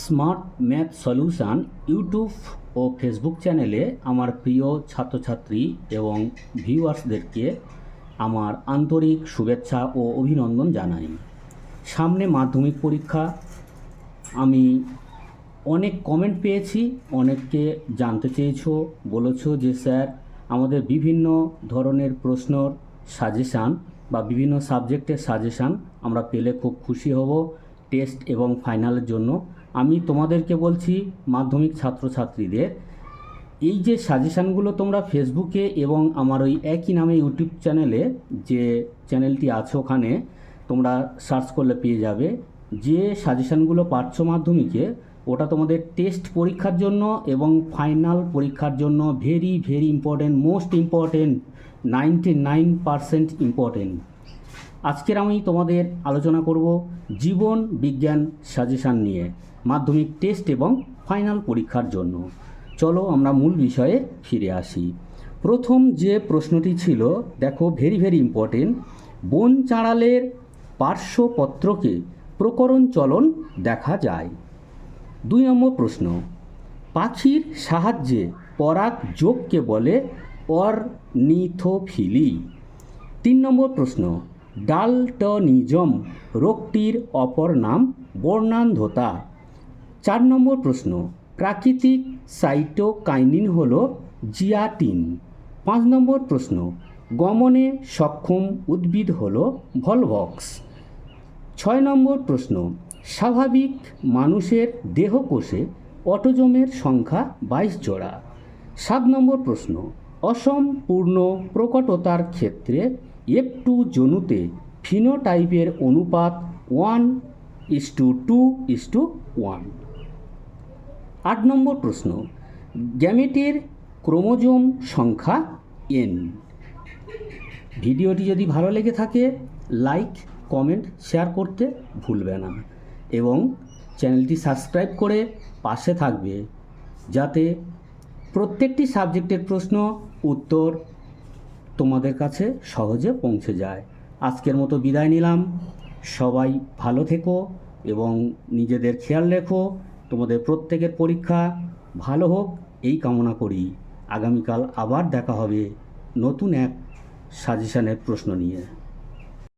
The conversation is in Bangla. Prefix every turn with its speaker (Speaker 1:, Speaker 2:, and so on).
Speaker 1: স্মার্ট ম্যাথ সলিউশন ইউটিউব ও ফেসবুক চ্যানেলে আমার প্রিয় ছাত্রছাত্রী এবং ভিউয়ার্সদেরকে আমার আন্তরিক শুভেচ্ছা ও অভিনন্দন জানাই। সামনে মাধ্যমিক পরীক্ষা। আমি অনেক কমেন্ট পেয়েছি, অনেককে জানতে চেয়েছো, বলেছো যে স্যার আমাদের বিভিন্ন ধরনের প্রশ্নর সাজেশান বা বিভিন্ন সাবজেক্টের সাজেশান আমরা পেলে খুব খুশি হব টেস্ট এবং ফাইনালের জন্য। আমি তোমাদেরকে বলছি, মাধ্যমিক ছাত্রছাত্রীদের, এই যে সাজেশানগুলো তোমরা ফেসবুকে এবং আমার ওই একই নামে ইউটিউব চ্যানেলে, যে চ্যানেলটি আছে ওখানে তোমরা সার্চ করলে পেয়ে যাবে, যে সাজেশানগুলো পাচ্ছ মাধ্যমিকে, ওটা তোমাদের টেস্ট পরীক্ষার জন্য এবং ফাইনাল পরীক্ষার জন্য very very important, most important, 99% important. আজকের আমি তোমাদের আলোচনা করব জীবন বিজ্ঞান সাজেশান নিয়ে মাধ্যমিক টেস্ট এবং ফাইনাল পরীক্ষার জন্য। চলো আমরা মূল বিষয়ে ফিরে আসি। প্রথম যে প্রশ্নটি ছিল, দেখো ভেরি ভেরি ইম্পর্টেন্ট, বন চাঁড়ালের পার্শ্বপত্রকে প্রকরণ চলন দেখা যায়। 2 নম্বর প্রশ্ন, পাখির সাহায্যে পরাগ যোগকে বলে অর্নিথোফিলি। 3 নম্বর প্রশ্ন, ডালটনিজম রোগটির অপর নাম বর্ণান্ধতা। 4 নম্বর প্রশ্ন, প্রাকৃতিক সাইটোকাইনিন হল জিয়াটিন। 5 নম্বর প্রশ্ন, গমনে সক্ষম উদ্ভিদ হল ভলভক্স। 6 নম্বর প্রশ্ন, স্বাভাবিক মানুষের দেহকোষে অটোজোমের সংখ্যা 22 জোড়া। 7 নম্বর প্রশ্ন, অসম্পূর্ণ প্রকটতার ক্ষেত্রে F2 জনুতে ফিনোটাইপের অনুপাত 1:2:1। 8 নম্বর প্রশ্ন, গ্যামেটের ক্রোমোজোম সংখ্যা n। ভিডিওটি যদি ভালো লেগে থাকে লাইক, কমেন্ট, শেয়ার করতে ভুলবে না এবং চ্যানেলটি সাবস্ক্রাইব করে পাশে থাকবে, যাতে প্রত্যেকটি সাবজেক্টের প্রশ্ন উত্তর তোমাদের কাছে সহজে পৌঁছে যায়। আজকের মতো বিদায় নিলাম। সবাই ভালো থেকো এবং নিজেদের খেয়াল রেখো। তোমাদের প্রত্যেকের পরীক্ষা ভালো হোক এই কামনা করি। আগামীকাল আবার দেখা হবে নতুন এক সাজেশানের প্রশ্ন নিয়ে।